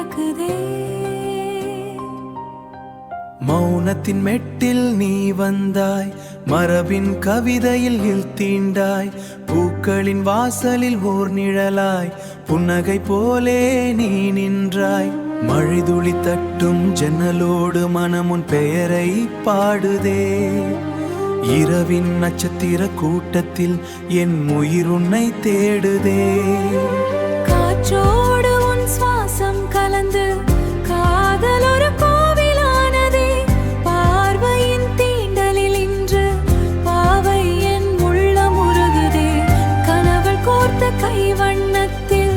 பிறக்குதே. மௌனத்தின் மெட்டில் நீ வந்தாய், மரபின் கவிதையில் தீண்டாய், பூக்களின் வாசலில் ஓர் நிழலாய், புன்னகை போலே நீ நின்றாய். மழைதுளி தட்டும் ஜன்னலோடு மனமுன் பெயரை பாடுதே. இரவின் நட்சத்திர கூட்டத்தில் என் உயிர் உன்னை தேடுதே. காற்றோடு உன் சுவாசம் கலந்து காதல் ஒரு கோவிலானதே. பார்வையின் தீண்டலில் இன்று பாவை என் உள்ளம் உருகுதே. கனவுகள் கோர்த்த கைவண்ணத்தில்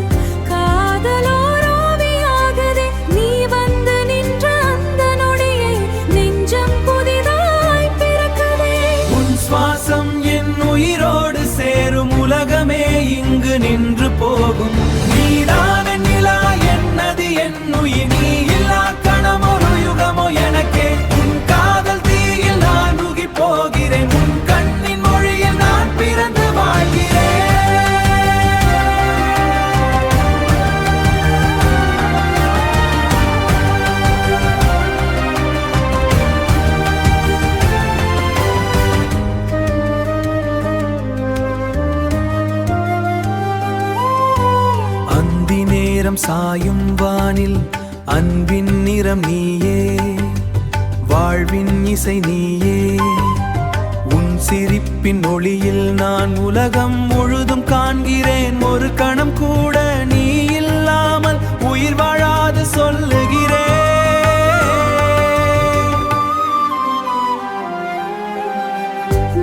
காதலோர் ஓவியாகுதே. நீ வந்து நின்ற அந்த நொடியை நெஞ்சம் புதிதாய் பிறக்குதே. உன் சுவாசம் என் உயிரோடு சேரும், உலகமே இங்கு நின்று போகும். நீதான நிலா என்னது என் உயிர், நீ இல்லா கணமோ யுகமோ எனக்கே. உன் காதல் தீயில் நான் உகி போகிறேன், உன் கண்ணின் மொழியில் நான் பிறந்து வாழ்கிறேன். அந்தி நேரம் சாயும் வானில் அன்பின் நிறம் நீயே, வாழ்வின் இசை நீயே. உன் சிரிப்பின் ஒளியில் நான் உலகம் முழுதும் காண்கிறேன். ஒரு கணம் கூட நீ இல்லாமல் உயிர் வாழாது சொல்லுகிறேன்.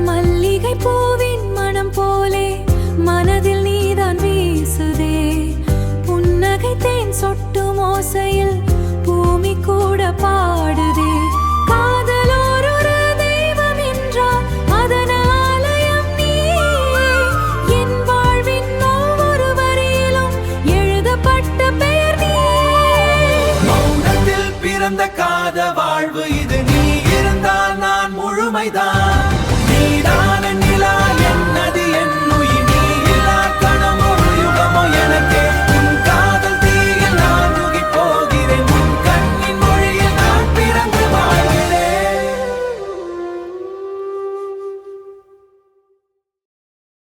மல்லிகை பூவின் மனம் போலே மனதில் நீதான் வீசுதே. புன்னகை தேன் சொட்டும் ஓசையில் பூமி கூட பாடுதே.